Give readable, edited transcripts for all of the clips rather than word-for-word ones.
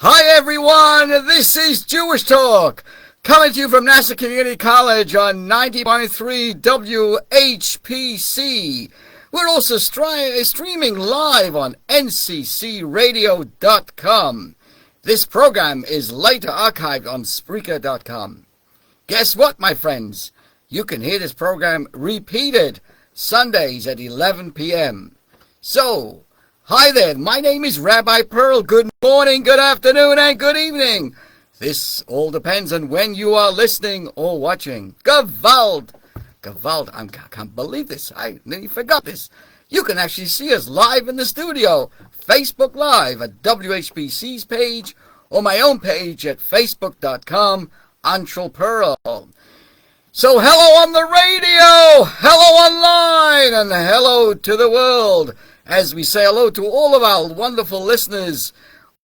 Hi everyone, this is Jewish Talk, coming to you from Nassau Community College on 90.3 WHPC. We're also streaming live on nccradio.com. This program is later archived on Spreaker.com. Guess what, my friends? You can hear this program repeated Sundays at 11 p.m. So, hi there, my name is Rabbi Perl. Good morning, good afternoon, and good evening. This all depends on when you are listening or watching. Gewalt! Gewalt, I can't believe this. I nearly forgot this. You can actually see us live in the studio. Facebook Live at WHBC's page or my own page at facebook.com, Perl. So hello on the radio, hello online, and hello to the world, as we say hello to all of our wonderful listeners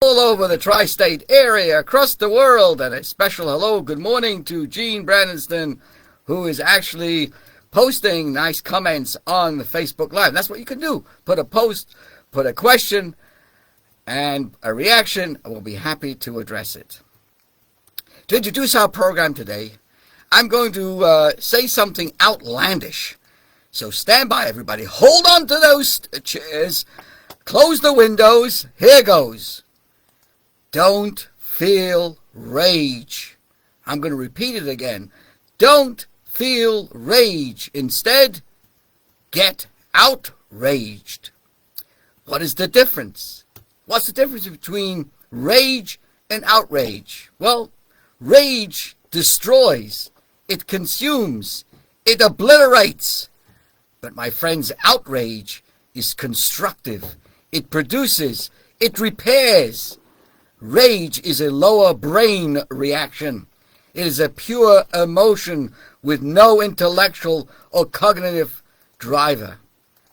all over the tri-state area, across the world, and a special hello, good morning to Gene Branniston, who is actually posting nice comments on the Facebook Live. That's what you can do. Put a post, put a question, and a reaction, and we'll be happy to address it. To introduce our program today, I'm going to say something outlandish. So stand by, everybody. Hold on to those chairs. Close the windows. Here goes. Don't feel rage. I'm going to repeat it again. Don't feel rage. Instead, get outraged. What is the difference? What's the difference between rage and outrage? Well, rage destroys. It consumes. It obliterates. But my friends, outrage is constructive. It produces. It repairs. Rage is a lower brain reaction. It is a pure emotion with no intellectual or cognitive driver.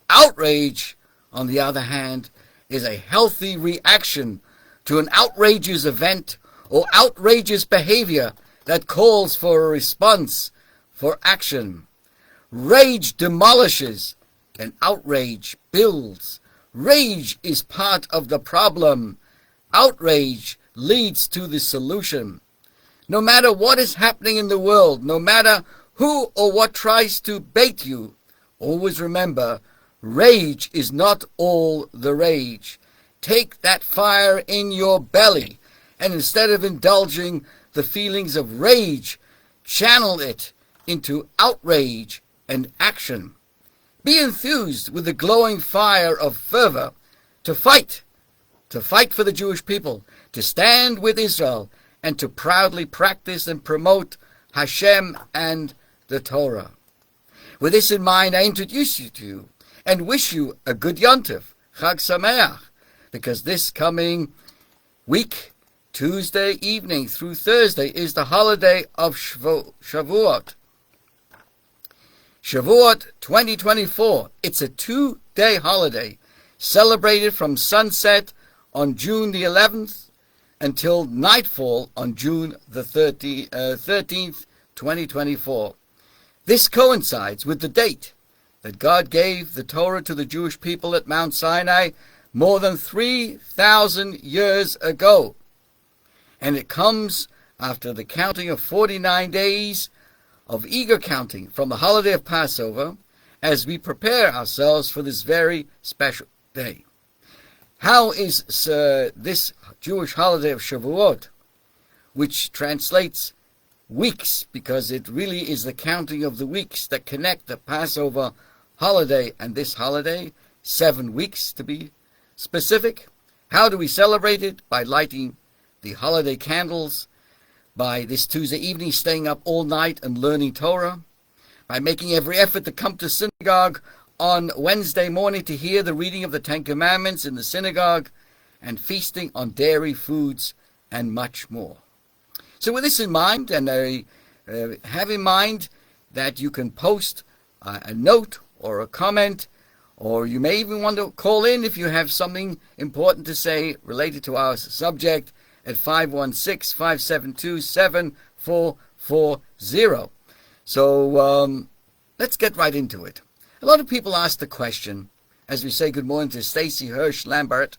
Outrage, on the other hand, is a healthy reaction to an outrageous event or outrageous behavior that calls for a response, for action. Rage demolishes and outrage builds. Rage is part of the problem. Outrage leads to the solution. No matter what is happening in the world, no matter who or what tries to bait you, always remember, rage is not all the rage. Take that fire in your belly, and instead of indulging the feelings of rage, channel it into outrage and action. Be enthused with the glowing fire of fervor to fight for the Jewish people, to stand with Israel, and to proudly practice and promote Hashem and the Torah. With this in mind, I introduce you to you and wish you a good Yontif, Chag Sameach, because this coming week, Tuesday evening through Thursday, is the holiday of Shavuot. Shavuot 2024. It's a 2-day holiday, celebrated from sunset on June the 11th until nightfall on June the 13th, 2024. This coincides with the date that God gave the Torah to the Jewish people at Mount Sinai more than 3,000 years ago. And it comes after the counting of 49 days of eager counting from the holiday of Passover as we prepare ourselves for this very special day. How is this Jewish holiday of Shavuot, which translates weeks, because it really is the counting of the weeks that connect the Passover holiday and this holiday, 7 weeks to be specific. How do we celebrate it? By lighting the holiday candles, by this Tuesday evening staying up all night and learning Torah, by making every effort to come to synagogue on Wednesday morning to hear the reading of the Ten Commandments in the synagogue, and feasting on dairy foods and much more. So with this in mind, and have in mind that you can post a note or a comment, or you may even want to call in if you have something important to say related to our subject at 516-572-7440. So let's get right into it. A lot of people ask the question, as we say good morning to Stacy Hirsch Lambert,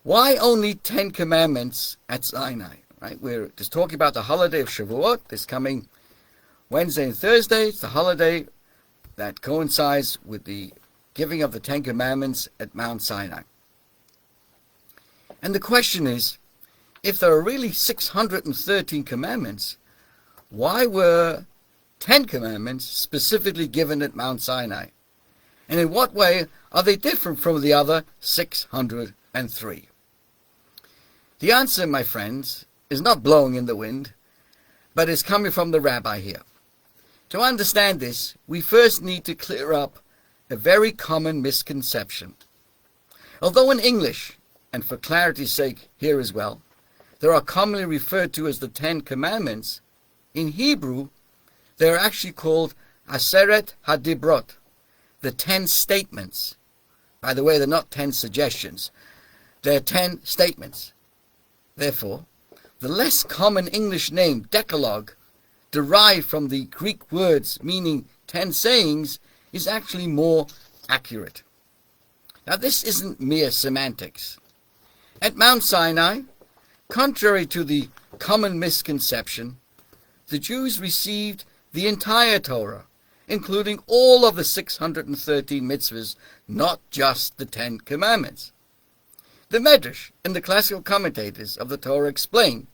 Why only 10 commandments at Sinai? Right? We're just talking about the holiday of Shavuot, this coming Wednesday and Thursday. It's the holiday that coincides with the giving of the 10 commandments at Mount Sinai. And the question is, if there are really 613 commandments, why were 10 commandments specifically given at Mount Sinai? And in what way are they different from the other 603? The answer, my friends, is not blowing in the wind, but is coming from the rabbi here. To understand this, we first need to clear up a very common misconception. Although in English, and for clarity's sake here as well, they are commonly referred to as the 10 Commandments, in Hebrew, they are actually called Aseret HaDibrot, the 10 statements. By the way, they're not 10 suggestions. They're 10 statements. Therefore, the less common English name, Decalogue, derived from the Greek words meaning 10 sayings, is actually more accurate. Now, this isn't mere semantics. At Mount Sinai, contrary to the common misconception, the Jews received the entire Torah, including all of the 613 mitzvahs, not just the 10 commandments. The Medrash and the classical commentators of the Torah explain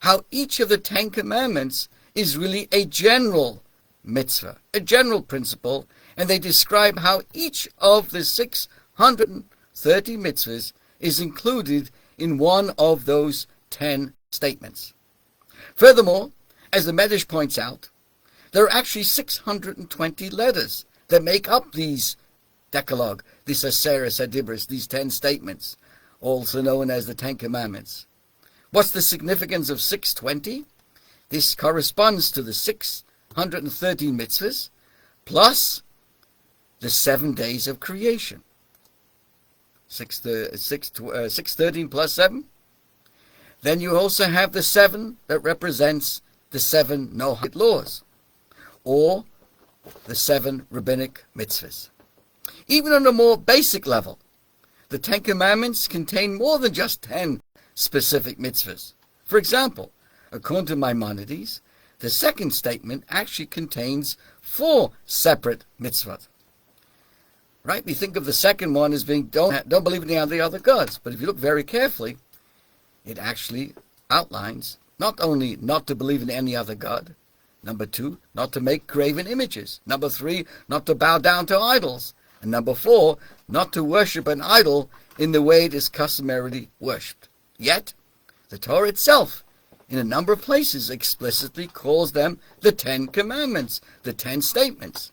how each of the 10 commandments is really a general mitzvah, a general principle, and they describe how each of the 630 mitzvahs is included in one of those 10 statements. Furthermore, as the Medrash points out, there are actually 620 letters that make up these Decalogue, these Aseres HaDibros, these 10 statements, also known as the 10 Commandments. What's the significance of 620? This corresponds to the 613 mitzvahs plus the 7 days of creation. 613 plus 7. Then you also have the 7 that represents the 7 Noahide laws, or the 7 rabbinic mitzvahs. Even on a more basic level, the 10 Commandments contain more than just 10 specific mitzvahs. For example, according to Maimonides, the second statement actually contains 4 separate mitzvot. Right? We think of the second one as being don't believe in any of the other gods. But if you look very carefully, it actually outlines not only not to believe in any other god, number 2, not to make graven images, number 3, not to bow down to idols, and number 4, not to worship an idol in the way it is customarily worshipped. Yet, the Torah itself, in a number of places, explicitly calls them the 10 Commandments, the 10 statements.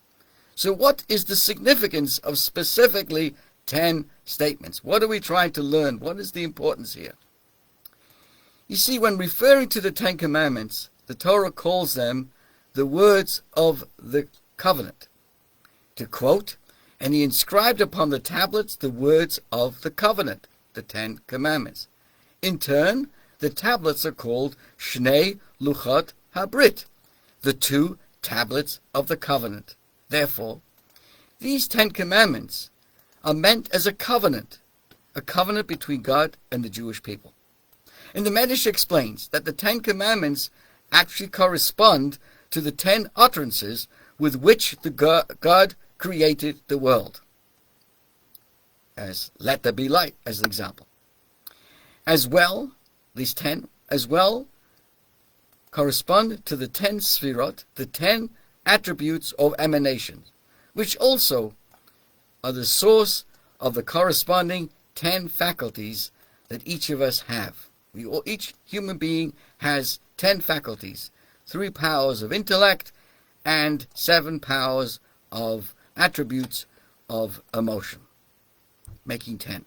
So what is the significance of specifically 10 statements? What are we trying to learn? What is the importance here? You see, when referring to the 10 Commandments, the Torah calls them the words of the covenant. To quote, and he inscribed upon the tablets the words of the covenant, the 10 Commandments. In turn, the tablets are called Shnei Luchot HaBrit, the 2 tablets of the covenant. Therefore, these 10 Commandments are meant as a covenant between God and the Jewish people. And the Medrash explains that the 10 Commandments actually correspond to the 10 utterances with which God created the world. As let there be light, as an example. As well, these 10 as well correspond to the 10 Sfirot, the 10 attributes of emanation, which also are the source of the corresponding 10 faculties that each of us have. Each human being has 10 faculties, 3 powers of intellect and 7 powers of attributes of emotion, making 10.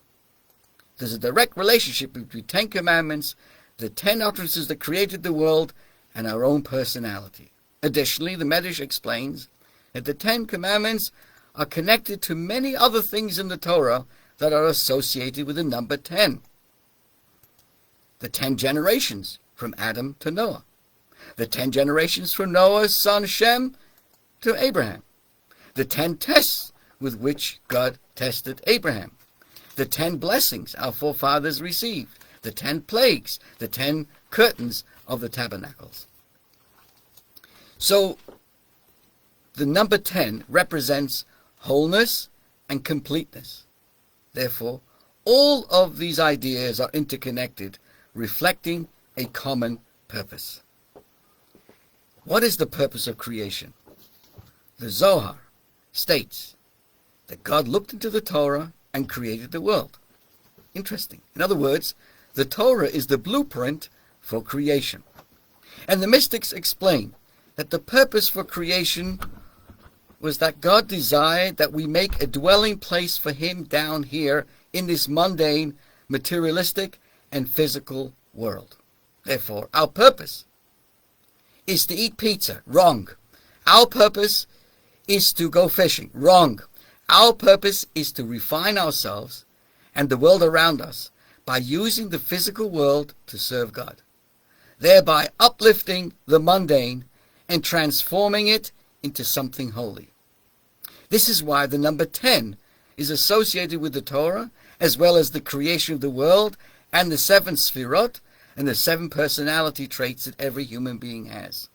There's a direct relationship between 10 commandments, the 10 utterances that created the world, and our own personality. Additionally, the Medrash explains that the 10 commandments are connected to many other things in the Torah that are associated with the number 10. The 10 generations from Adam to Noah. The 10 generations from Noah's son Shem to Abraham. The 10 tests with which God tested Abraham. the 10 blessings our forefathers received, the 10 plagues, the 10 curtains of the tabernacles. So the number 10 represents wholeness and completeness. Therefore, all of these ideas are interconnected, reflecting a common purpose. What is the purpose of creation? The Zohar states that God looked into the Torah and created the world. Interesting. In other words, the Torah is the blueprint for creation. And the mystics explain that the purpose for creation was that God desired that we make a dwelling place for him down here in this mundane, materialistic, and physical world. Therefore, our purpose is to eat pizza. Wrong. Our purpose is to go fishing. Wrong. Our purpose is to refine ourselves and the world around us by using the physical world to serve God, thereby uplifting the mundane and transforming it into something holy. This is why the number 10 is associated with the Torah, as well as the creation of the world and the 7 sfirot and the 7 personality traits that every human being has.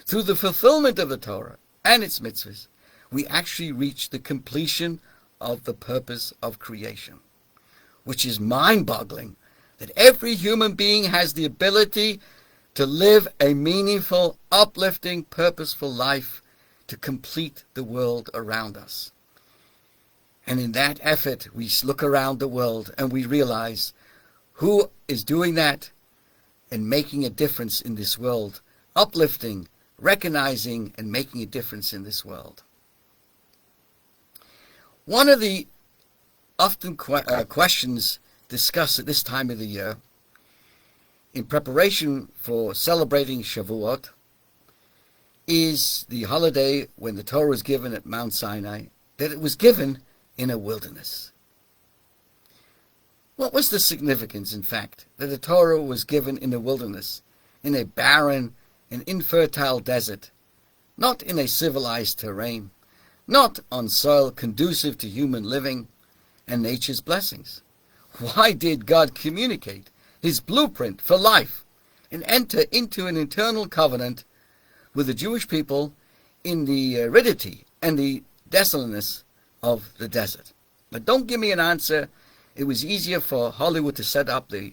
Through the fulfillment of the Torah and its mitzvahs, we actually reach the completion of the purpose of creation, which is mind-boggling that every human being has the ability to live a meaningful, uplifting, purposeful life to complete the world around us. And in that effort, we look around the world and we realize who is doing that and making a difference in this world, uplifting, recognizing, and making a difference in this world. One of the often questions discussed at this time of the year in preparation for celebrating Shavuot is the holiday when the Torah was given at Mount Sinai, that it was given in a wilderness. What was the significance, in fact, that the Torah was given in a wilderness, in a barren and infertile desert, not in a civilized terrain, not on soil conducive to human living and nature's blessings? Why did God communicate his blueprint for life and enter into an eternal covenant with the Jewish people in the aridity and the desolateness of the desert? But don't give me an answer. It was easier for Hollywood to set up the,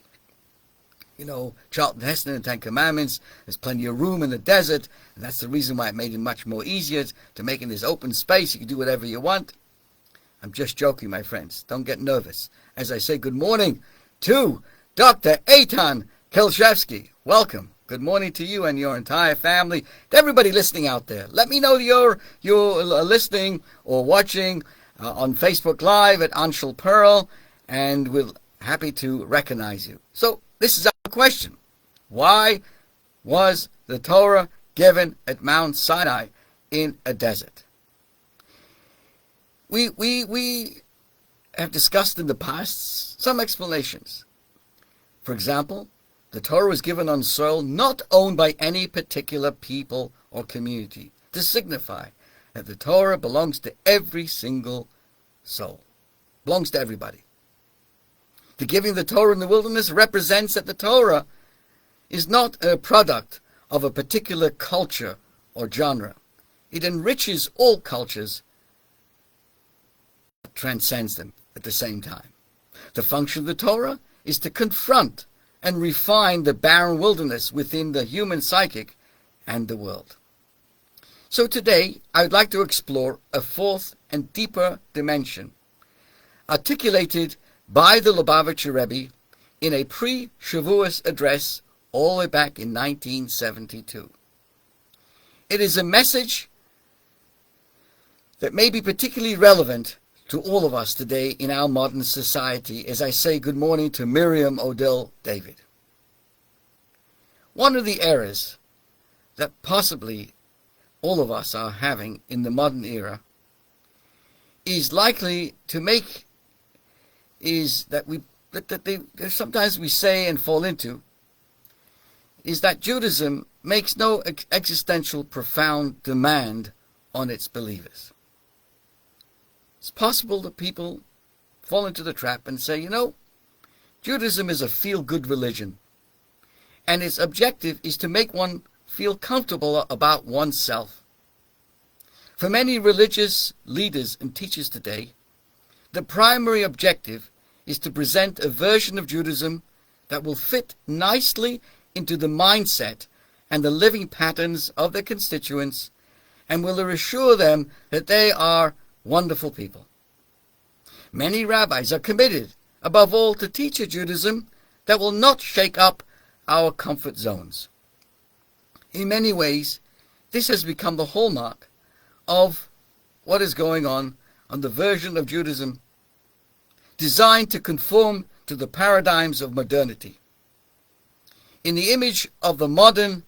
Charlton Heston and 10 Commandments. There's plenty of room in the desert, and that's the reason why it made it much more easier to make in this open space. You can do whatever you want. I'm just joking, my friends. Don't get nervous. As I say good morning to Dr. Eitan Kelshevsky. Welcome. Good morning to you and your entire family. To everybody listening out there, let me know you're listening or watching on Facebook Live at On Perl, and we're happy to recognize you. So this is our question. Why was the Torah given at Mount Sinai in a desert? We have discussed in the past some explanations. For example, the Torah was given on soil not owned by any particular people or community, to signify that the Torah belongs to every single soul, belongs to everybody. The giving the Torah in the wilderness represents that the Torah is not a product of a particular culture or genre. It enriches all cultures, but transcends them at the same time. The function of the Torah is to confront and refine the barren wilderness within the human psychic and the world. So today, I would like to explore a fourth and deeper dimension, articulated by the Lubavitcher Rebbe in a pre-Shavuos address all the way back in 1972. It is a message that may be particularly relevant to all of us today in our modern society, as I say good morning to Miriam Odell David. One of the errors that possibly all of us are having in the modern era is likely to make is that sometimes we say and fall into is that Judaism makes no existential profound demand on its believers. It's possible that people fall into the trap and say, Judaism is a feel-good religion, and its objective is to make one feel comfortable about oneself. For many religious leaders and teachers today, the primary objective is to present a version of Judaism that will fit nicely into the mindset and the living patterns of their constituents and will assure them that they are wonderful people. Many rabbis are committed, above all, to teach a Judaism that will not shake up our comfort zones. In many ways, this has become the hallmark of what is going on the version of Judaism designed to conform to the paradigms of modernity. In the image of the modern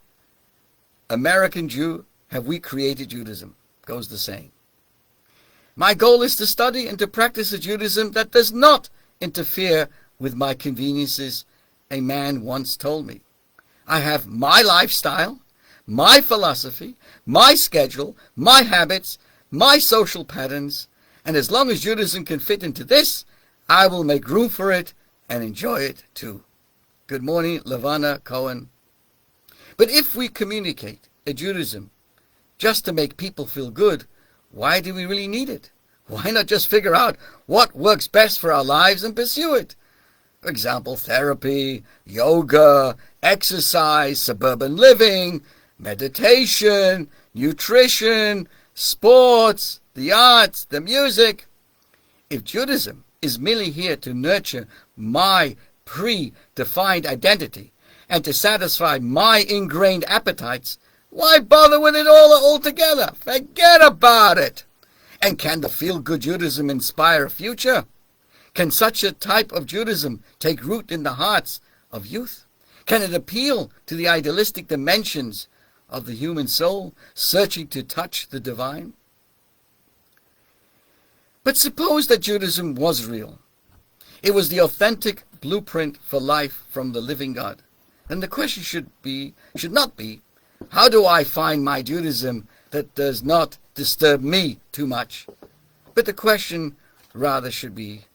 American Jew have we created Judaism, goes the saying. My goal is to study and to practice a Judaism that does not interfere with my conveniences, a man once told me. I have my lifestyle, my philosophy, my schedule, my habits, my social patterns, and as long as Judaism can fit into this, I will make room for it and enjoy it too. Good morning, Levana Cohen. But if we communicate a Judaism just to make people feel good, why do we really need it? Why not just figure out what works best for our lives and pursue it? For example, therapy, yoga, exercise, suburban living, meditation, nutrition, sports, the arts, the music. If Judaism is merely here to nurture my predefined identity and to satisfy my ingrained appetites, why bother with it all altogether? Forget about it. And can the feel-good Judaism inspire a future? Can such a type of Judaism take root in the hearts of youth? Can it appeal to the idealistic dimensions of the human soul, searching to touch the divine? But suppose that Judaism was real. It was the authentic blueprint for life from the living God. And the question should not be, how do I find my Judaism that does not disturb me too much? But the question rather should be,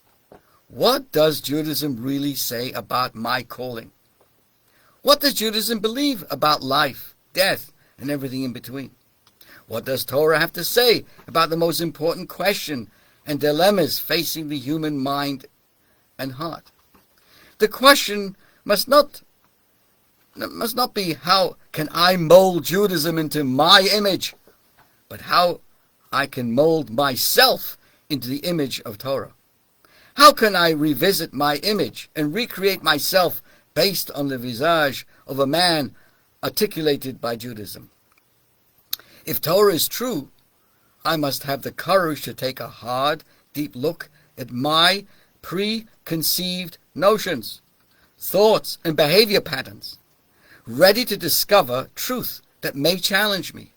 what does Judaism really say about my calling? What does Judaism believe about life, death, and everything in between? What does Torah have to say about the most important question and dilemmas facing the human mind and heart? The question must not be how can I mold Judaism into my image, but how I can mold myself into the image of Torah. How can I revisit my image and recreate myself based on the visage of a man articulated by Judaism? If Torah is true, I must have the courage to take a hard, deep look at my preconceived notions, thoughts, and behavior patterns, ready to discover truth that may challenge me.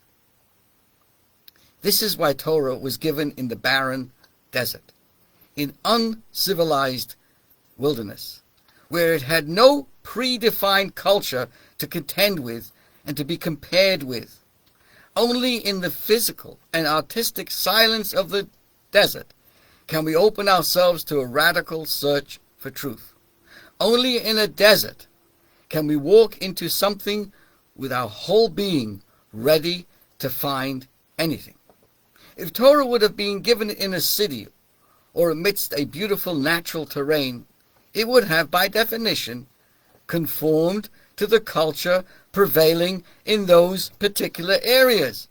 This is why Torah was given in the barren desert, in uncivilized wilderness, where it had no predefined culture to contend with and to be compared with. Only in the physical and artistic silence of the desert can we open ourselves to a radical search for truth. Only in a desert can we walk into something with our whole being ready to find anything. If Torah would have been given in a city or amidst a beautiful natural terrain, it would have, by definition, conformed to the culture prevailing in those particular areas.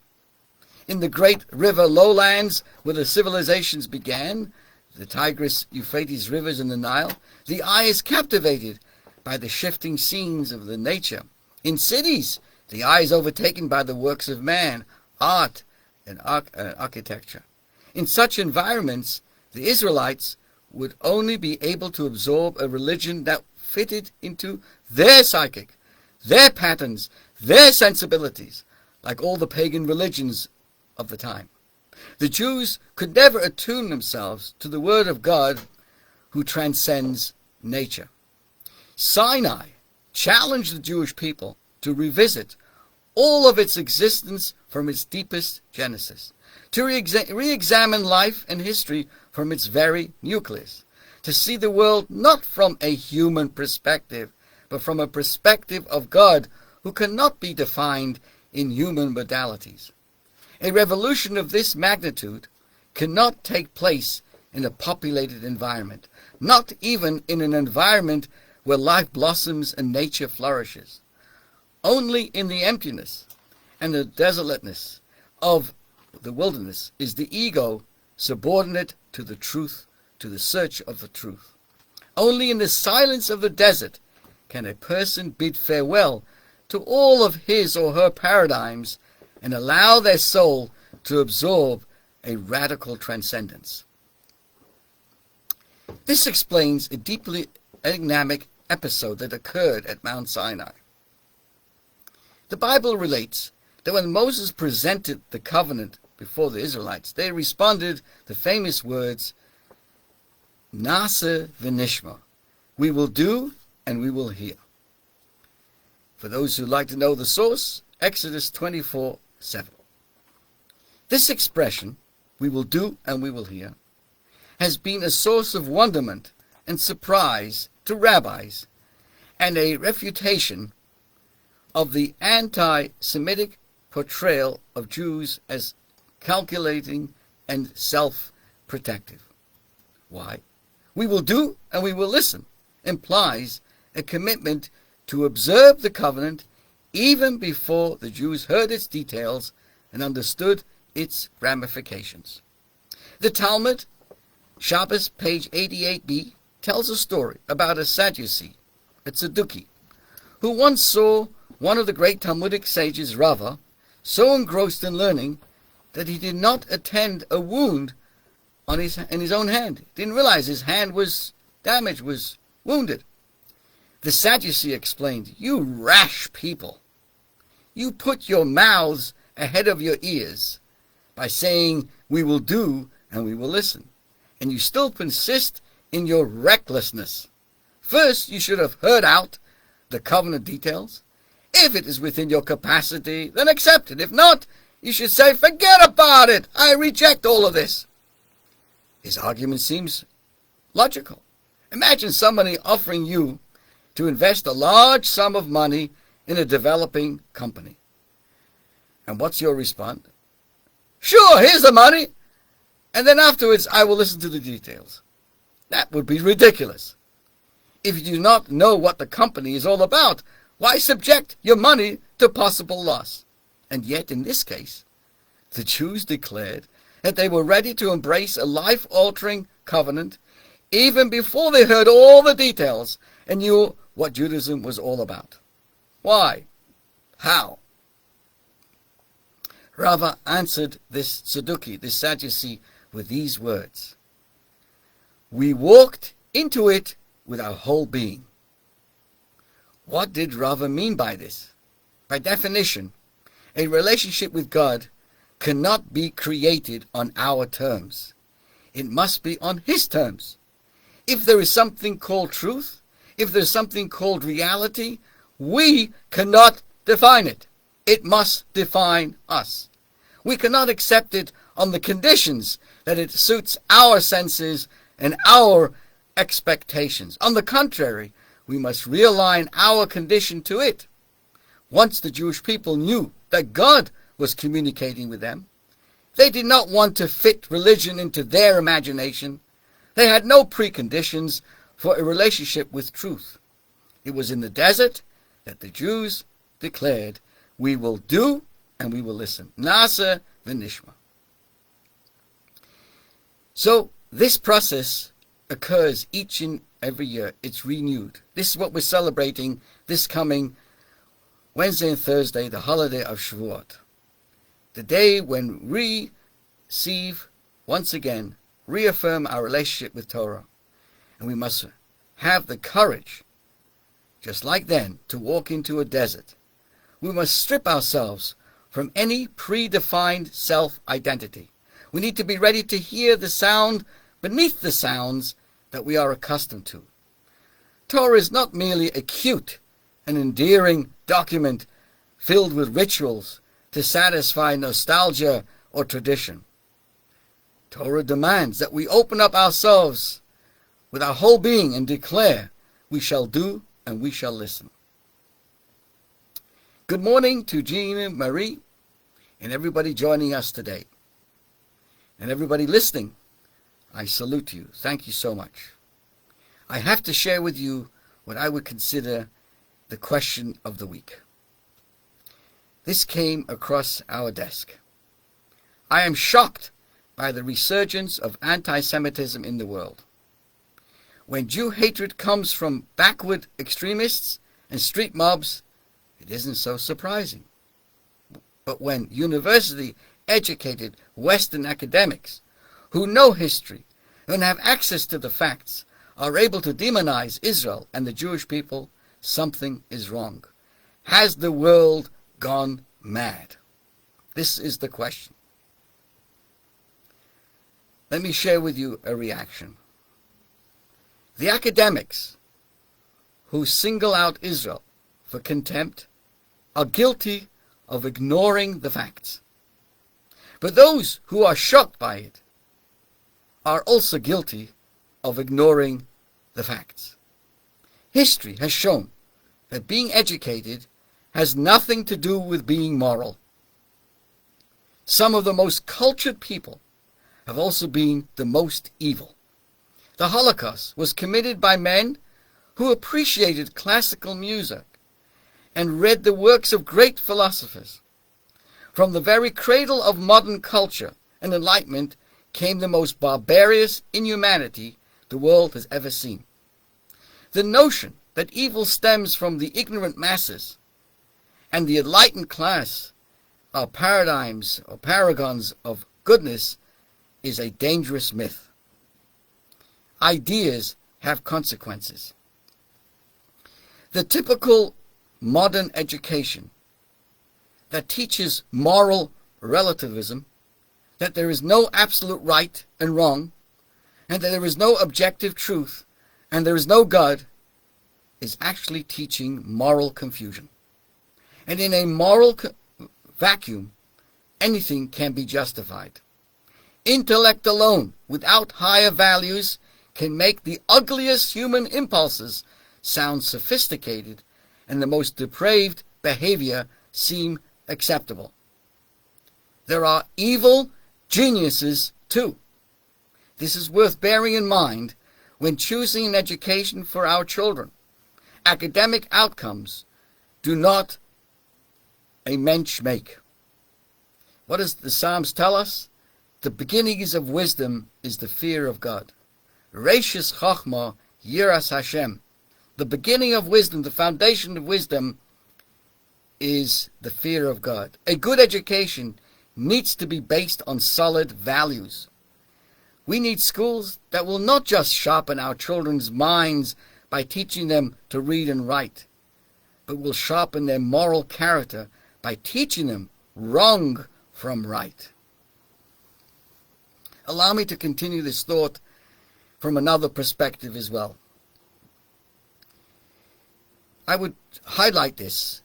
In the great river lowlands where the civilizations began, the Tigris, Euphrates rivers and the Nile, the eye is captivated by the shifting scenes of the nature. In cities, the eye is overtaken by the works of man, art, and architecture. In such environments, the Israelites would only be able to absorb a religion that fitted into their psychic, their patterns, their sensibilities, like all the pagan religions of the time. The Jews could never attune themselves to the Word of God who transcends nature. Sinai challenged the Jewish people to revisit all of its existence from its deepest genesis, to re-examine life and history from its very nucleus, to see the world not from a human perspective, but from a perspective of God who cannot be defined in human modalities. A revolution of this magnitude cannot take place in a populated environment, not even in an environment where life blossoms and nature flourishes. Only in the emptiness and the desolateness of the wilderness is the ego subordinate to the truth, to the search of the truth. Only in the silence of the desert can a person bid farewell to all of his or her paradigms and allow their soul to absorb a radical transcendence. This explains a deeply enigmatic episode that occurred at Mount Sinai. The Bible relates that when Moses presented the covenant before the Israelites, they responded the famous words, Nasa v'nishma, we will do and we will hear. For those who like to know the source, Exodus 24:7. This expression, we will do and we will hear, has been a source of wonderment and surprise to rabbis and a refutation of the anti-Semitic portrayal of Jews as calculating and self-protective. Why? We will do and we will listen implies a commitment to observe the covenant even before the Jews heard its details and understood its ramifications. The Talmud, Shabbos, page 88b, tells a story about a Sadducee, a Tzadduki, who once saw one of the great Talmudic sages, Rava, so engrossed in learning that he did not attend a wound in his own hand. He didn't realize his hand was damaged, was wounded. The Sadducee explained, you rash people, you put your mouths ahead of your ears by saying, we will do and we will listen, and you still persist in your recklessness. First, you should have heard out the covenant details. If it is within your capacity, then accept it. If not, you should say, forget about it. I reject all of this. His argument seems logical. Imagine somebody offering you to invest a large sum of money in a developing company. And what's your response? Sure, here's the money. And then afterwards, I will listen to the details. That would be ridiculous. If you do not know what the company is all about, why subject your money to possible loss? And yet, in this case, the Jews declared that they were ready to embrace a life-altering covenant even before they heard all the details and knew what Judaism was all about. Why? How? Rava answered this Tzadduki, this Sadducee, with these words. We walked into it with our whole being. What did Rava mean by this? By definition, a relationship with God cannot be created on our terms. It must be on His terms. If there is something called truth, if there's something called reality, we cannot define it. It must define us. We cannot accept it on the conditions that it suits our senses and our expectations. On the contrary, we must realign our condition to it. Once the Jewish people knew that God was communicating with them, they did not want to fit religion into their imagination. They had no preconditions for a relationship with truth. It was in the desert that the Jews declared, we will do and we will listen. Nasa v'nishma. So this process occurs each and every year. It's renewed. This is what we're celebrating this coming Wednesday and Thursday, the holiday of Shavuot. The day when we receive, once again, reaffirm our relationship with Torah. And we must have the courage, just like then, to walk into a desert. We must strip ourselves from any predefined self-identity. We need to be ready to hear the sound beneath the sounds that we are accustomed to. Torah is not merely a cute and endearing document filled with rituals to satisfy nostalgia or tradition. Torah demands that we open up ourselves with our whole being and declare, we shall do and we shall listen. Good morning to Jean Marie and everybody joining us today. And everybody listening, I salute you. Thank you so much. I have to share with you what I would consider the question of the week. This came across our desk. I am shocked by the resurgence of anti-Semitism in the world. When Jew hatred comes from backward extremists and street mobs, it isn't so surprising. But when university-educated Western academics who know history and have access to the facts are able to demonize Israel and the Jewish people, something is wrong. Has the world gone mad? This is the question. Let me share with you a reaction. The academics who single out Israel for contempt are guilty of ignoring the facts. But those who are shocked by it are also guilty of ignoring the facts. History has shown that being educated has nothing to do with being moral. Some of the most cultured people have also been the most evil. The Holocaust was committed by men who appreciated classical music and read the works of great philosophers. From the very cradle of modern culture and enlightenment came the most barbarous inhumanity the world has ever seen. The notion that evil stems from the ignorant masses and the enlightened class are paradigms or paragons of goodness is a dangerous myth. Ideas have consequences. The typical modern education that teaches moral relativism, that there is no absolute right and wrong, and that there is no objective truth, and there is no God, is actually teaching moral confusion. And in a moral vacuum, anything can be justified. Intellect alone, without higher values, can make the ugliest human impulses sound sophisticated and the most depraved behavior seem acceptable. There are evil geniuses too. This is worth bearing in mind when choosing an education for our children. Academic outcomes do not a mensch make. What does the Psalms tell us? The beginnings of wisdom is the fear of God. Reishis Chachma Yiras Hashem. The beginning of wisdom, the foundation of wisdom, is the fear of God. A good education needs to be based on solid values. We need schools that will not just sharpen our children's minds by teaching them to read and write, but will sharpen their moral character by teaching them wrong from right. Allow me to continue this thought from another perspective as well. I would highlight this,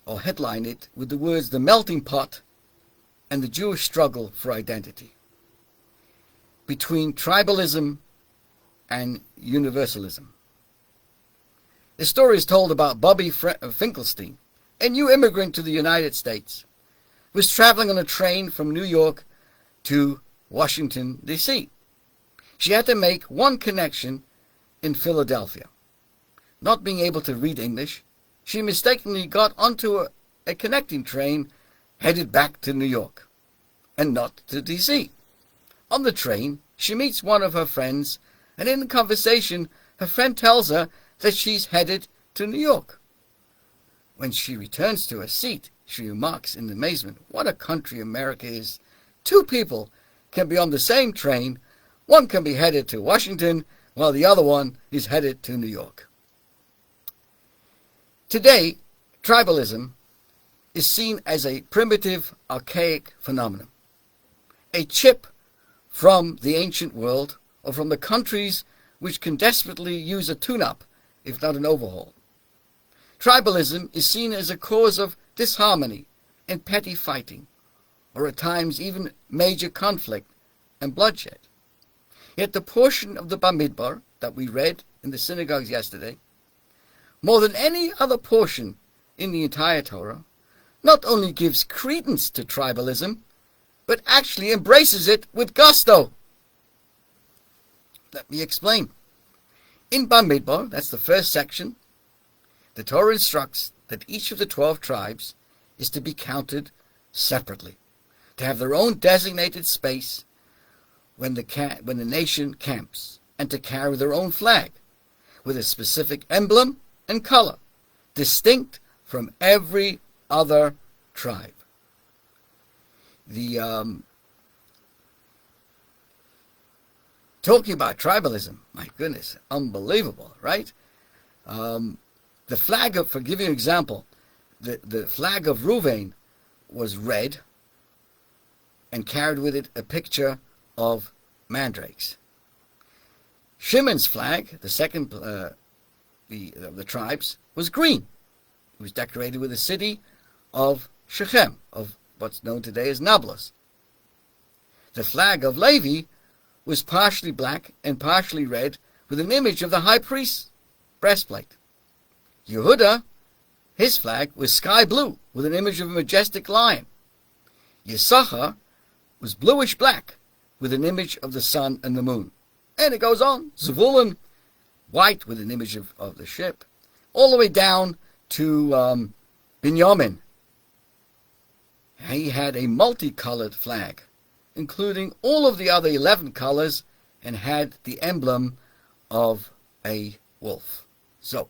or headline it, with the words, the melting pot and the Jewish struggle for identity, between tribalism and universalism. The story is told about Bobby Finkelstein, a new immigrant to the United States, who was traveling on a train from New York to Washington, D.C. She had to make one connection in Philadelphia. Not being able to read English, she mistakenly got onto a connecting train headed back to New York, and not to D.C. On the train, she meets one of her friends, and in the conversation, her friend tells her that she's headed to New York. When she returns to her seat, she remarks in amazement, what a country America is. Two people can be on the same train. One can be headed to Washington, while the other one is headed to New York. Today, tribalism is seen as a primitive, archaic phenomenon, a chip from the ancient world or from the countries which can desperately use a tune-up, if not an overhaul. Tribalism is seen as a cause of disharmony and petty fighting, or at times even major conflict and bloodshed. Yet the portion of the Bamidbar that we read in the synagogues yesterday, more than any other portion in the entire Torah, not only gives credence to tribalism, but actually embraces it with gusto. Let me explain. In Bamidbar, that's the first section, the Torah instructs that each of the 12 tribes is to be counted separately, to have their own designated space when the nation camps, and to carry their own flag with a specific emblem and color, distinct from every other tribe. Talking about tribalism, my goodness, unbelievable, right? The flag of, for giving you an example, the flag of Reuven was red and carried with it a picture of mandrakes. Shimon's flag, the second the tribes, was green. It was decorated with the city of Shechem, of what's known today as Nablus. The flag of Levi was partially black and partially red, with an image of the high priest's breastplate. Yehuda, his flag, was sky blue, with an image of a majestic lion. Yisachar was bluish black, with an image of the sun and the moon. And it goes on. Zevulun, white, with an image of the ship, all the way down to Binyamin. He had a multicolored flag, including all of the other 11 colors, and had the emblem of a wolf. So,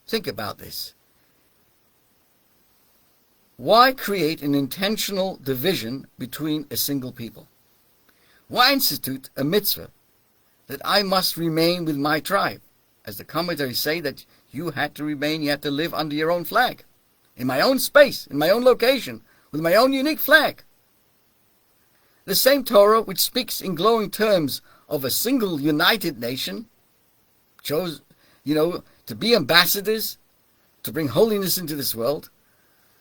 think about this. Why create an intentional division between a single people? Why institute a mitzvah that I must remain with my tribe? As the commentaries say, that you had to remain, you had to live under your own flag, in my own space, in my own location, with my own unique flag. The same Torah which speaks in glowing terms of a single united nation, chose, to be ambassadors, to bring holiness into this world,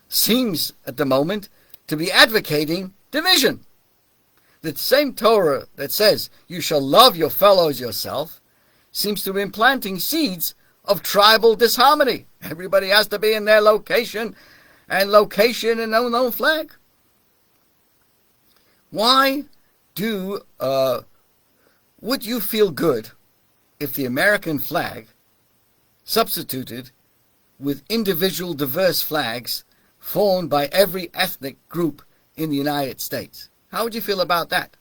seems at the moment to be advocating division. The same Torah that says you shall love your fellows yourself seems to be implanting seeds of tribal disharmony. Everybody has to be in their location and own flag. Why would you feel good if the American flag substituted with individual diverse flags formed by every ethnic group in the United States? How would you feel about that?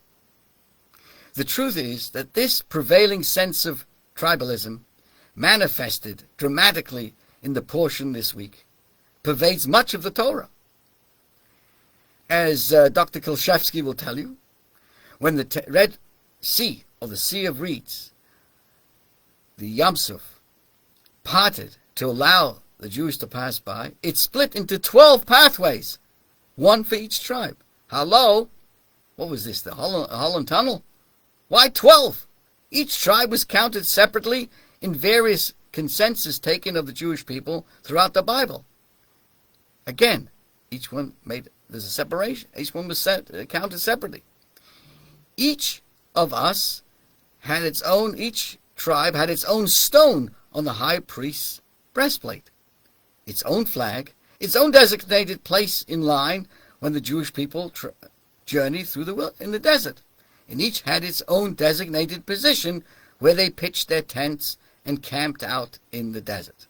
The truth is that this prevailing sense of tribalism, manifested dramatically in the portion this week, pervades much of the Torah. As Dr. Kilshevsky will tell you, when the Red Sea, or the Sea of Reeds, the Yam Suf, parted to allow the Jews to pass by, it split into 12 pathways, one for each tribe. Hello? What was this, the Holland Tunnel? Why 12? Each tribe was counted separately in various consensus taken of the Jewish people throughout the Bible. Again, there's a separation. Each one was counted separately. Each tribe had its own stone on the high priest's breastplate, its own flag, its own designated place in line when the Jewish people journeyed in the desert. And each had its own designated position where they pitched their tents and camped out in the desert.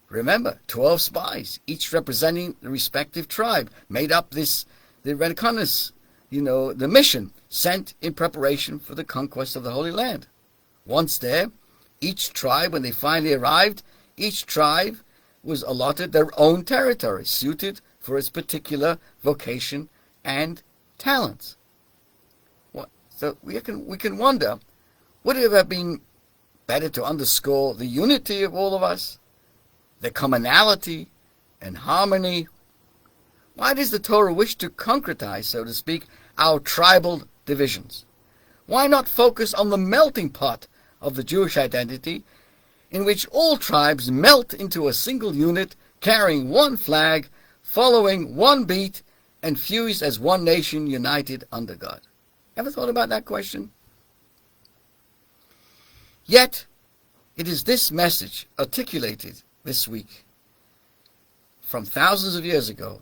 Remember, 12 spies, each representing the respective tribe, made up the reconnaissance, the mission sent in preparation for the conquest of the Holy Land. Once there, each tribe, when they finally arrived, each tribe was allotted their own territory, suited for its particular vocation and talents. So we can wonder, would it have been better to underscore the unity of all of us, the commonality and harmony? Why does the Torah wish to concretize, so to speak, our tribal divisions? Why not focus on the melting pot of the Jewish identity, in which all tribes melt into a single unit, carrying one flag, following one beat, and fused as one nation united under God? Ever thought about that question? Yet, it is this message articulated this week from thousands of years ago,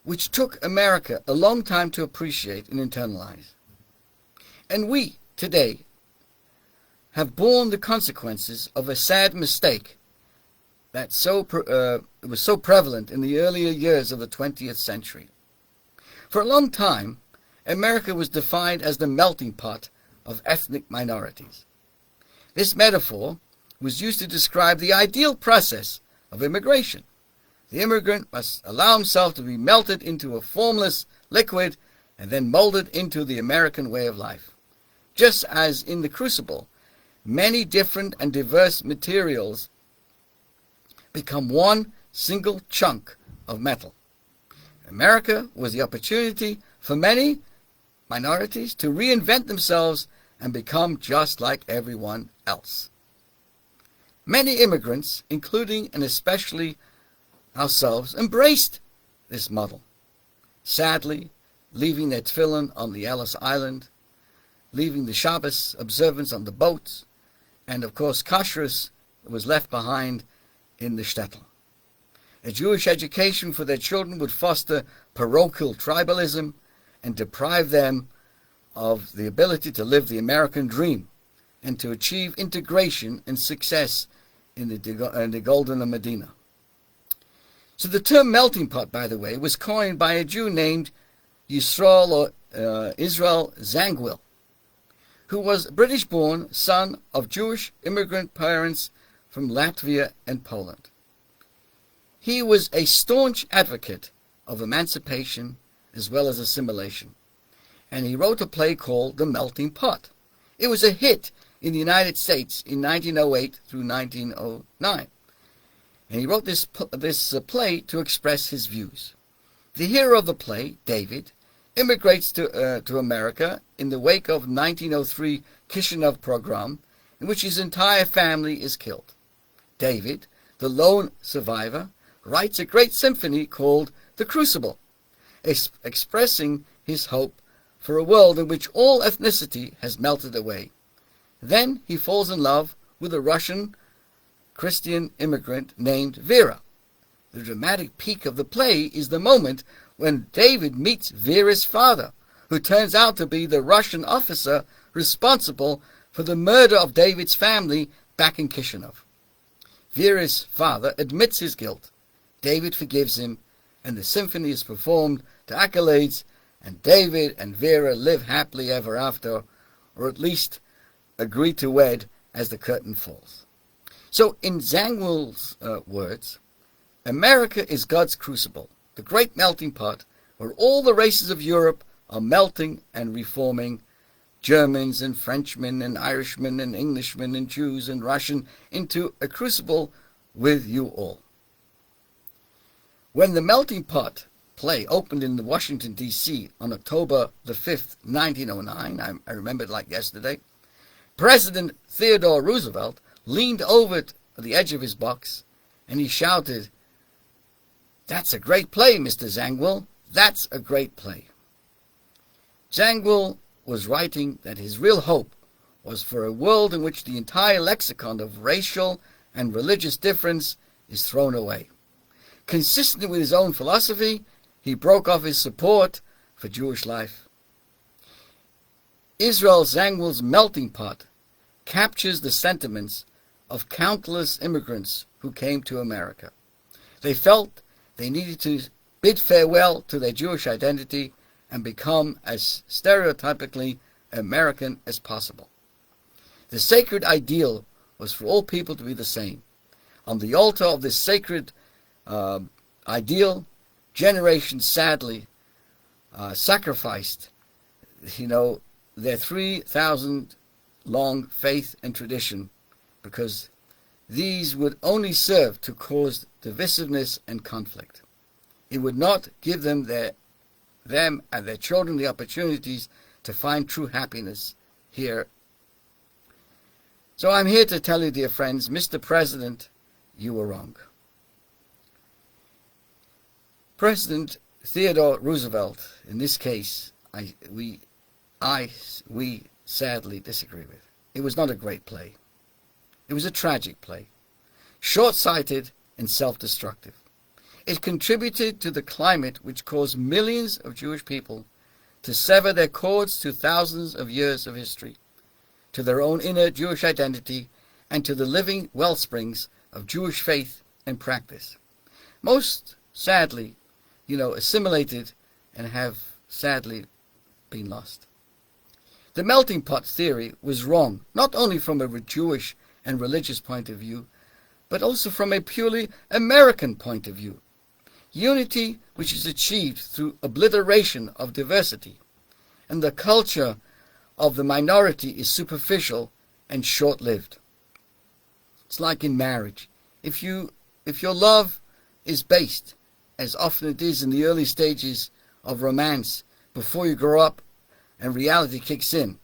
which took America a long time to appreciate and internalize. And we, today, have borne the consequences of a sad mistake that was so prevalent in the earlier years of the 20th century. For a long time, America was defined as the melting pot of ethnic minorities. This metaphor was used to describe the ideal process of immigration. The immigrant must allow himself to be melted into a formless liquid and then molded into the American way of life. Just as in the crucible, many different and diverse materials become one single chunk of metal. America was the opportunity for many minorities to reinvent themselves and become just like everyone else. Many immigrants, including and especially ourselves, embraced this model, sadly leaving their tefillin on the Ellis Island, leaving the Shabbos observance on the boats, and of course kashrus was left behind in the shtetl. A Jewish education for their children would foster parochial tribalism and deprive them of the ability to live the American dream and to achieve integration and success in the Golden Medina. So the term melting pot, by the way, was coined by a Jew named Israel Zangwill, who was a British-born son of Jewish immigrant parents from Latvia and Poland. He was a staunch advocate of emancipation as well as assimilation, and he wrote a play called The Melting Pot. It was a hit in the United States in 1908 through 1909, and he wrote this play to express his views. The hero of the play, David, immigrates to America in the wake of 1903 Kishinev pogrom, in which his entire family is killed. David, the lone survivor, writes a great symphony called The Crucible, expressing his hope for a world in which all ethnicity has melted away. Then he falls in love with a Russian Christian immigrant named Vera. The dramatic peak of the play is the moment when David meets Vera's father, who turns out to be the Russian officer responsible for the murder of David's family back in Kishinev. Vera's father admits his guilt. David forgives him, and the symphony is performed to accolades, and David and Vera live happily ever after, or at least agree to wed as the curtain falls. So in Zangwill's words, America is God's crucible, the great melting pot where all the races of Europe are melting and reforming, Germans and Frenchmen and Irishmen and Englishmen and Jews and Russian, into a crucible with you all. When the Melting Pot play opened in Washington, D.C. on October the 5th, 1909, I remember it like yesterday, President Theodore Roosevelt leaned over the edge of his box and he shouted, "That's a great play, Mr. Zangwill. That's a great play." Zangwill was writing that his real hope was for a world in which the entire lexicon of racial and religious difference is thrown away. Consistent with his own philosophy, he broke off his support for Jewish life. Israel Zangwill's Melting Pot captures the sentiments of countless immigrants who came to America. They felt they needed to bid farewell to their Jewish identity and become as stereotypically American as possible. The sacred ideal was for all people to be the same. On the altar of this sacred ideal, generations sadly sacrificed, their 3,000 long faith and tradition, because these would only serve to cause divisiveness and conflict. It would not give them and their children the opportunities to find true happiness here. So I'm here to tell you, dear friends, Mr. President, you were wrong. President Theodore Roosevelt, in this case, we sadly disagree with. it was not a great play. It was a tragic play, short-sighted and self-destructive. It contributed to the climate which caused millions of Jewish people to sever their cords to thousands of years of history, to their own inner Jewish identity, and to the living wellsprings of Jewish faith and practice. Most, sadly, assimilated and have sadly been lost. The melting pot theory was wrong, not only from a Jewish and religious point of view, but also from a purely American point of view. Unity which is achieved through obliteration of diversity, and the culture of the minority is superficial and short-lived. It's like in marriage. If your love is based, as often it is in the early stages of romance, before you grow up and reality kicks in,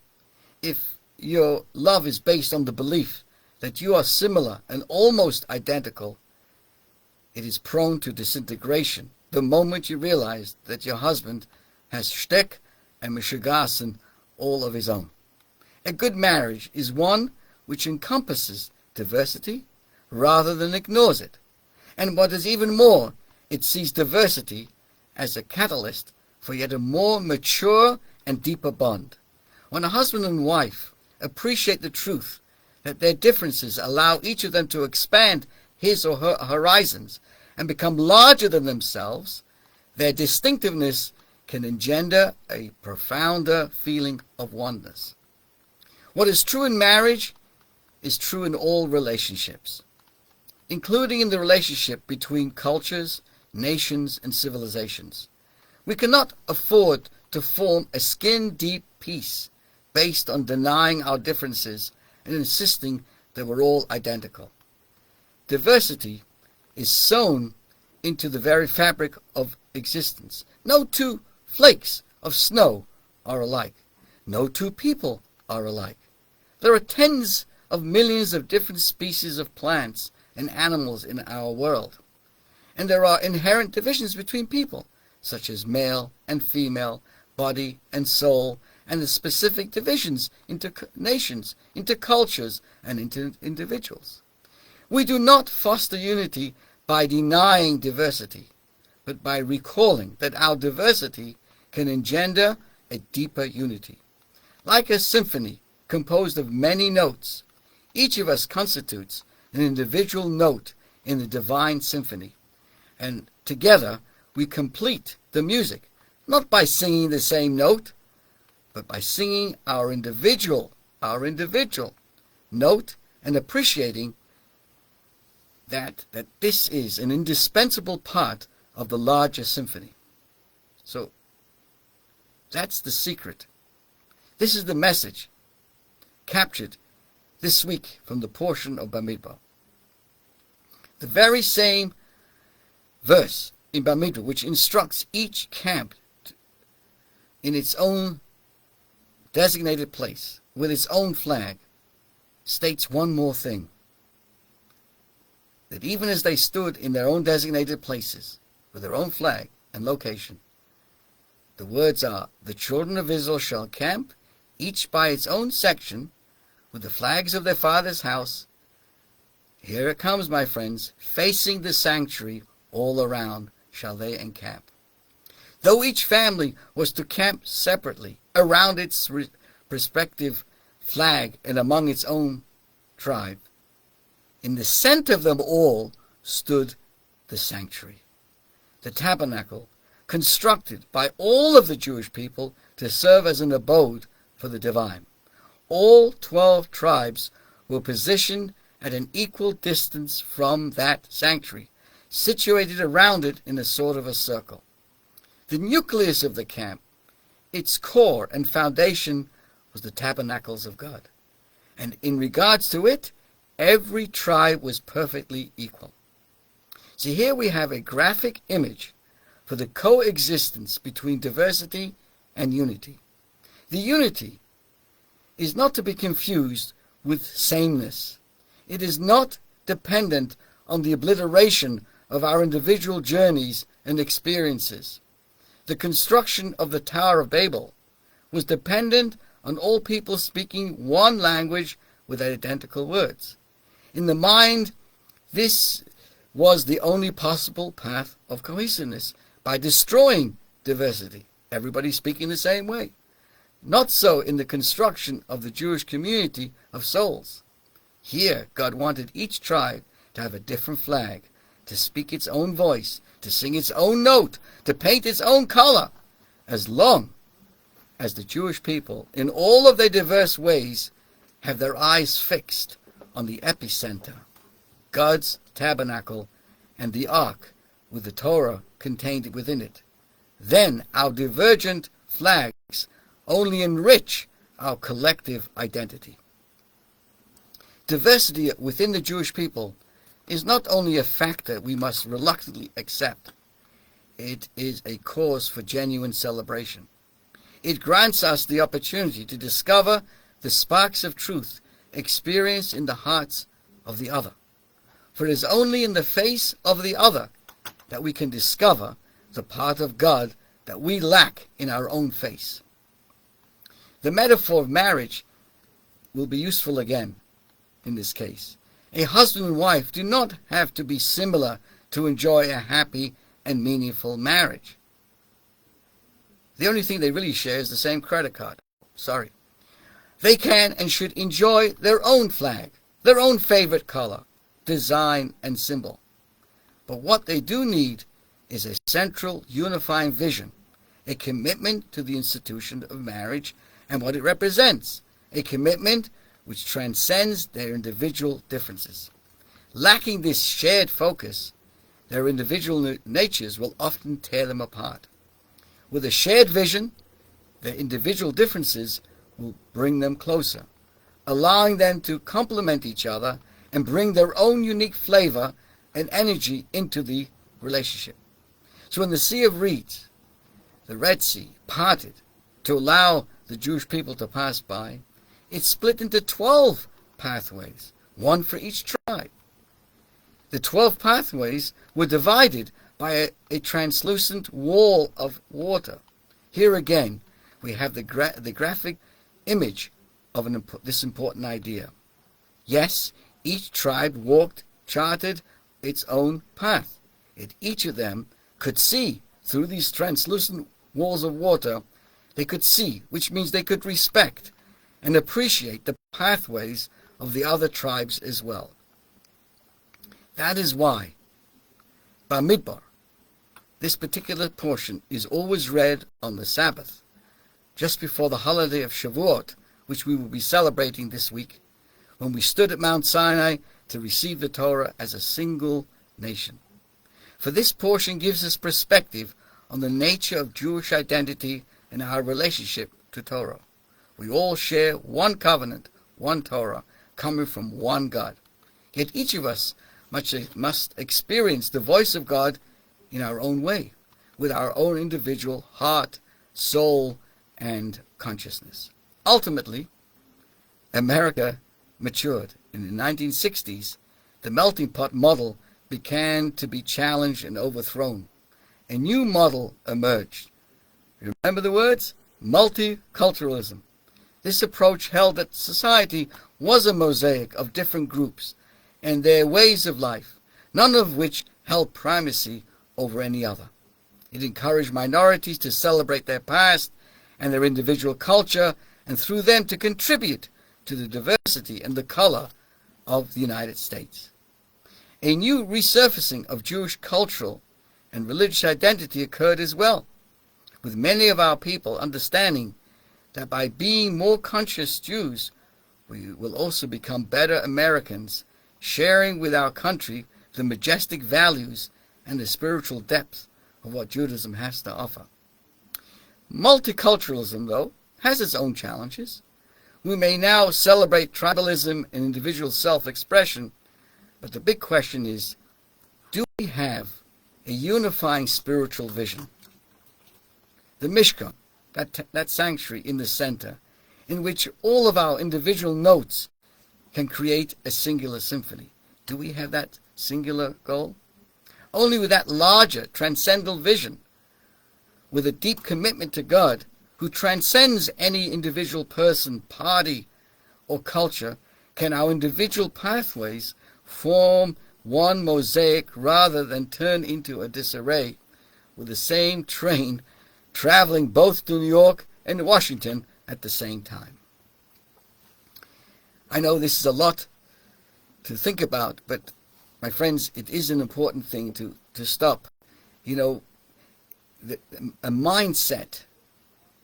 if your love is based on the belief that you are similar and almost identical, it is prone to disintegration the moment you realize that your husband has shtick and mishigasin all of his own. A good marriage is one which encompasses diversity rather than ignores it. And what is even more, it sees diversity as a catalyst for yet a more mature and deeper bond. When a husband and wife appreciate the truth that their differences allow each of them to expand his or her horizons and become larger than themselves, their distinctiveness can engender a profounder feeling of oneness. What is true in marriage is true in all relationships, including in the relationship between cultures, nations, and civilizations. We cannot afford to form a skin-deep peace based on denying our differences and insisting that we're all identical. Diversity is sewn into the very fabric of existence. No two flakes of snow are alike. No two people are alike. There are tens of millions of different species of plants and animals in our world. And there are inherent divisions between people, such as male and female, body and soul, and the specific divisions into nations, into cultures, and into individuals. We do not foster unity by denying diversity, but by recalling that our diversity can engender a deeper unity. Like a symphony composed of many notes, each of us constitutes an individual note in the divine symphony, and together we complete the music, not by singing the same note, but by singing our individual note and appreciating that this is an indispensable part of the larger symphony. So that's the secret. This is the message captured this week from the portion of Bamidbar. The very same verse in Bamidbar which instructs each camp in its own designated place with its own flag states one more thing. That even as they stood in their own designated places with their own flag and location, the words are, the children of Israel shall camp, each by its own section, with the flags of their father's house. Here it comes, my friends, facing the sanctuary all around shall they encamp. Though each family was to camp separately around its respective flag and among its own tribe, in the center of them all stood the sanctuary, the tabernacle, constructed by all of the Jewish people to serve as an abode for the divine. All 12 tribes were positioned at an equal distance from that sanctuary, situated around it in a sort of a circle. The nucleus of the camp, its core and foundation, was the tabernacles of God. And in regards to it, every tribe was perfectly equal. See, here we have a graphic image for the coexistence between diversity and unity. The unity is not to be confused with sameness. It is not dependent on the obliteration of our individual journeys and experiences. The construction of the Tower of Babel was dependent on all people speaking one language with identical words. In the mind, this was the only possible path of cohesiveness, by destroying diversity, everybody speaking the same way. Not so in the construction of the Jewish community of souls. Here, God wanted each tribe to have a different flag, to speak its own voice, to sing its own note, to paint its own color, as long as the Jewish people, in all of their diverse ways, have their eyes fixed on the epicenter, God's tabernacle, and the ark with the Torah contained within it. Then our divergent flags only enrich our collective identity. Diversity within the Jewish people is not only a factor we must reluctantly accept, it is a cause for genuine celebration. It grants us the opportunity to discover the sparks of truth experienced in the hearts of the other. For it is only in the face of the other that we can discover the part of God that we lack in our own face. The metaphor of marriage will be useful again in this case. A husband and wife do not have to be similar to enjoy a happy and meaningful marriage. The only thing they really share is the same credit card. Sorry. They can and should enjoy their own flag, their own favorite color, design, and symbol. But what they do need is a central unifying vision, a commitment to the institution of marriage and what it represents, a commitment which transcends their individual differences. Lacking this shared focus, their individual natures will often tear them apart. With a shared vision, their individual differences will bring them closer, allowing them to complement each other and bring their own unique flavor and energy into the relationship. So when the Sea of Reeds, the Red Sea, parted to allow the Jewish people to pass by, it split into 12 pathways, one for each tribe. The 12 pathways were divided by a translucent wall of water. Here again, we have the graphic image of this important idea. Yes, each tribe charted its own path. Yet each of them could see through these translucent walls of water. They could see, which means they could respect and appreciate the pathways of the other tribes as well. That is why Bamidbar, this particular portion, is always read on the Sabbath, just before the holiday of Shavuot, which we will be celebrating this week, when we stood at Mount Sinai to receive the Torah as a single nation. For this portion gives us perspective on the nature of Jewish identity and our relationship to Torah. We all share one covenant, one Torah, coming from one God. Yet each of us must experience the voice of God in our own way, with our own individual heart, soul, and consciousness. Ultimately, America matured. In the 1960s, the melting pot model began to be challenged and overthrown. A new model emerged. Remember the words? Multiculturalism. This approach held that society was a mosaic of different groups and their ways of life, none of which held primacy over any other. It encouraged minorities to celebrate their past and their individual culture, and through them to contribute to the diversity and the color of the United States. A new resurfacing of Jewish cultural and religious identity occurred as well, with many of our people understanding that by being more conscious Jews, we will also become better Americans, sharing with our country the majestic values and the spiritual depth of what Judaism has to offer. Multiculturalism, though, has its own challenges. We may now celebrate tribalism and individual self-expression, but the big question is, do we have a unifying spiritual vision? The Mishkan, that sanctuary in the center, in which all of our individual notes can create a singular symphony. Do we have that singular goal? Only with that larger transcendental vision, with a deep commitment to God, who transcends any individual person, party, or culture, can our individual pathways form one mosaic rather than turn into a disarray, with the same train traveling both to New York and Washington at the same time. I know this is a lot to think about, but my friends, it is an important thing to stop. You know, a mindset,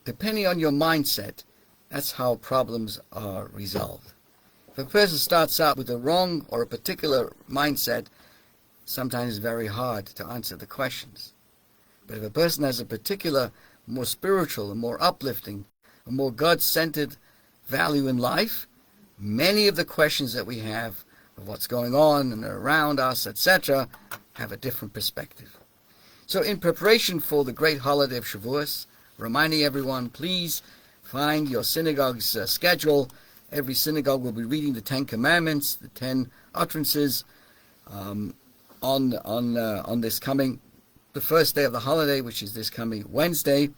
depending on your mindset, that's how problems are resolved. If a person starts out with a wrong or a particular mindset, sometimes it's very hard to answer the questions. But if a person has a particular, more spiritual, and more uplifting, a more God-centered value in life, many of the questions that we have of what's going on and around us, etc., have a different perspective. So in preparation for the great holiday of Shavuos, reminding everyone, please find your synagogue's schedule. Every synagogue will be reading the 10 Commandments, the 10 utterances on this coming, the first day of the holiday, which is this coming Wednesday.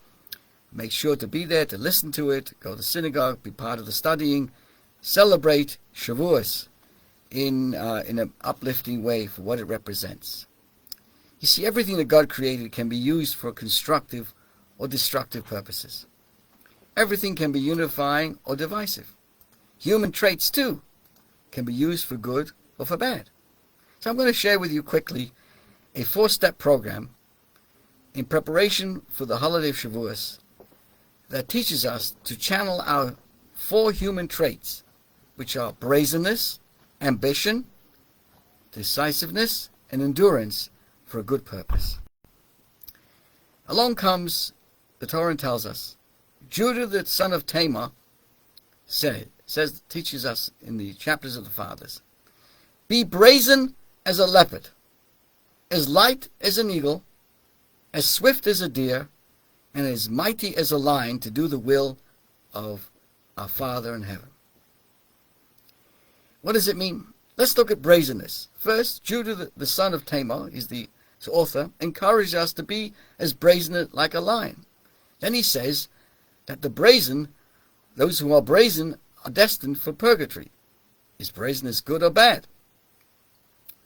Make sure to be there to listen to it, go to synagogue, be part of the studying, celebrate Shavuos in an uplifting way for what it represents. You see, everything that God created can be used for constructive or destructive purposes. Everything can be unifying or divisive. Human traits, too, can be used for good or for bad. So I'm going to share with you quickly a 4-step program in preparation for the holiday of Shavuos that teaches us to channel our 4 human traits, which are brazenness, ambition, decisiveness, and endurance for a good purpose. Along comes, the Torah tells us, Judah the son of Tamar teaches us in the chapters of the fathers, be brazen as a leopard, as light as an eagle, as swift as a deer, and as mighty as a lion to do the will of our Father in heaven. What does it mean? Let's look at brazenness. First, Judah the son of Tamar, is the author, encouraged us to be as brazen like a lion. Then he says that the brazen, those who are brazen, are destined for purgatory. Is brazenness good or bad?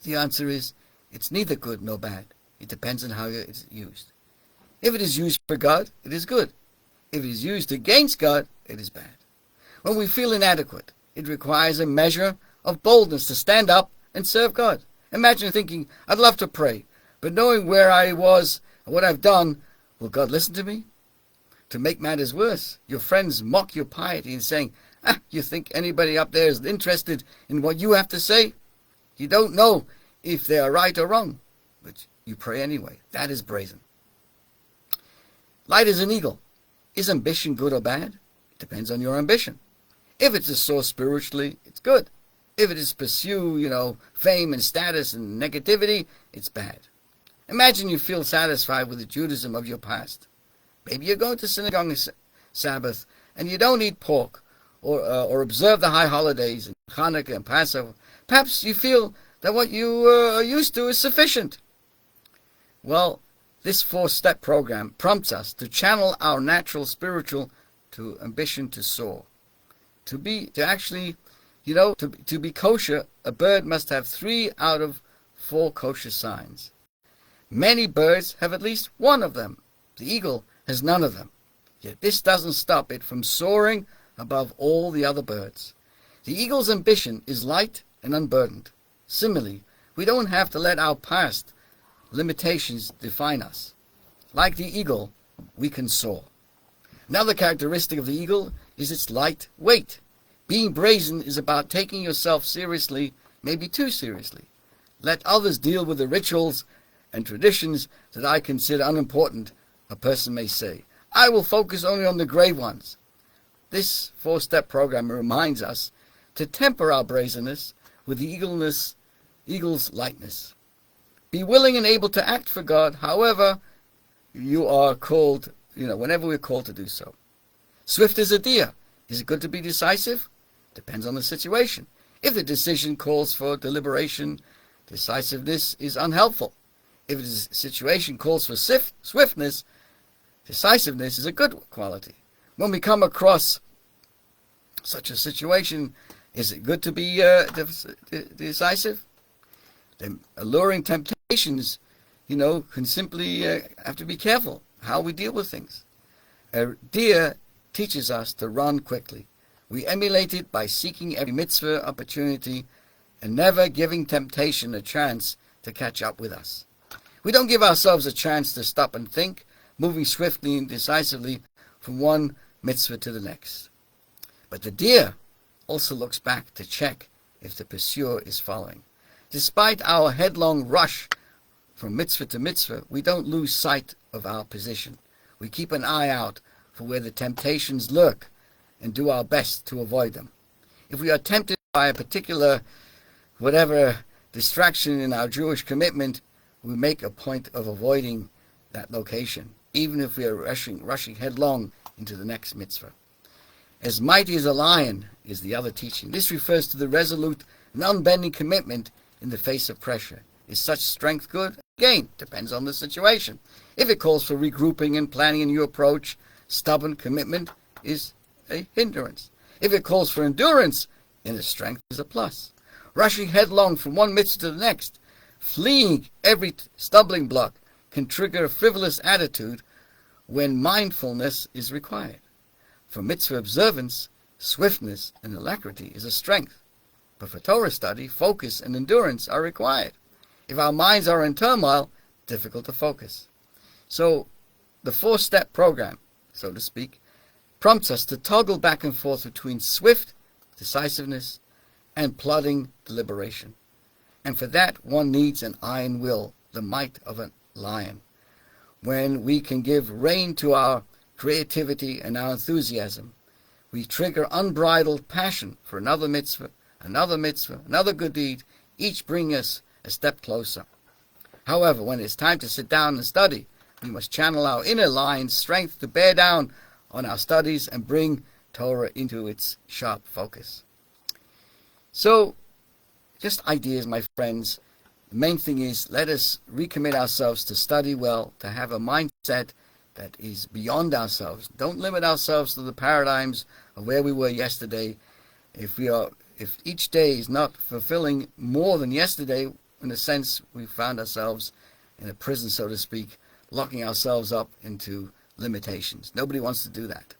The answer is, it's neither good nor bad. It depends on how it's used. If it is used for God, it is good. If it is used against God, it is bad. When we feel inadequate, it requires a measure of boldness to stand up and serve God. Imagine thinking, I'd love to pray, but knowing where I was and what I've done, will God listen to me? To make matters worse, your friends mock your piety and saying, you think anybody up there is interested in what you have to say? You don't know if they are right or wrong, but you pray anyway. That is brazen. Light as an eagle. Is ambition good or bad? It depends on your ambition. If it's a source spiritually, it's good. If it is pursue, fame and status and negativity, it's bad. Imagine you feel satisfied with the Judaism of your past. Maybe you're going to synagogue on Sabbath and you don't eat pork or observe the high holidays, Hanukkah and Passover. Perhaps you feel that what you are used to is sufficient. Well, this 4-step program prompts us to channel our natural spiritual to ambition to soar. To be kosher, a bird must have 3 out of 4 kosher signs. Many birds have at least one of them. The eagle has none of them. Yet this doesn't stop it from soaring above all the other birds. The eagle's ambition is light and unburdened. Similarly, we don't have to let our past limitations define us. Like the eagle, we can soar. Another characteristic of the eagle is its light weight. Being brazen is about taking yourself seriously, maybe too seriously. Let others deal with the rituals and traditions that I consider unimportant, a person may say. I will focus only on the great ones. This 4-step program reminds us to temper our brazenness with the eagle's lightness. Be willing and able to act for God, however you are called, whenever we're called to do so. Swift as a deer. Is it good to be decisive? Depends on the situation. If the decision calls for deliberation, decisiveness is unhelpful. If the situation calls for swiftness, decisiveness is a good quality. When we come across such a situation, is it good to be decisive? The alluring temptations, can simply have to be careful how we deal with things. A deer teaches us to run quickly. We emulate it by seeking every mitzvah opportunity and never giving temptation a chance to catch up with us. We don't give ourselves a chance to stop and think, moving swiftly and decisively from one mitzvah to the next. But the deer also looks back to check if the pursuer is following. Despite our headlong rush from mitzvah to mitzvah, we don't lose sight of our position. We keep an eye out for where the temptations lurk and do our best to avoid them. If we are tempted by a particular distraction in our Jewish commitment, we make a point of avoiding that location, even if we are rushing headlong into the next mitzvah. As mighty as a lion is the other teaching. This refers to the resolute and unbending commitment in the face of pressure. Is such strength good? Again, depends on the situation. If it calls for regrouping and planning a new approach, stubborn commitment is a hindrance. If it calls for endurance, inner strength is a plus. Rushing headlong from one mitzvah to the next, fleeing every stumbling block, can trigger a frivolous attitude when mindfulness is required. For mitzvah observance, swiftness and alacrity is a strength. But for Torah study, focus and endurance are required. If our minds are in turmoil, difficult to focus. So the 4-step program, so to speak, prompts us to toggle back and forth between swift decisiveness and plodding deliberation. And for that, one needs an iron will, the might of a lion. When we can give rein to our creativity and our enthusiasm, we trigger unbridled passion for another mitzvah, another good deed, each bringing us a step closer. However, when it's time to sit down and study, we must channel our inner lion's strength to bear down on our studies and bring Torah into its sharp focus. So, just ideas, my friends. The main thing is, let us recommit ourselves to study well, to have a mindset that is beyond ourselves. Don't limit ourselves to the paradigms of where we were yesterday. If each day is not fulfilling more than yesterday, in a sense, we found ourselves in a prison, so to speak, locking ourselves up into limitations. Nobody wants to do that.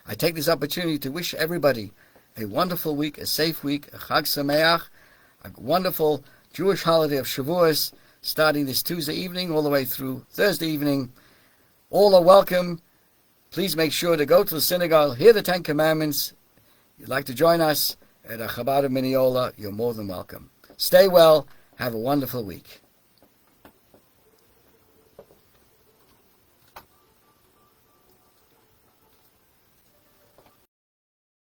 I take this opportunity to wish everybody a wonderful week, a safe week, a Chag Sameach, a wonderful Jewish holiday of Shavuos, starting this Tuesday evening all the way through Thursday evening. All are welcome. Please make sure to go to the synagogue, hear the 10 Commandments. If you'd like to join us at a Chabad of Mineola, you're more than welcome. Stay well. Have a wonderful week.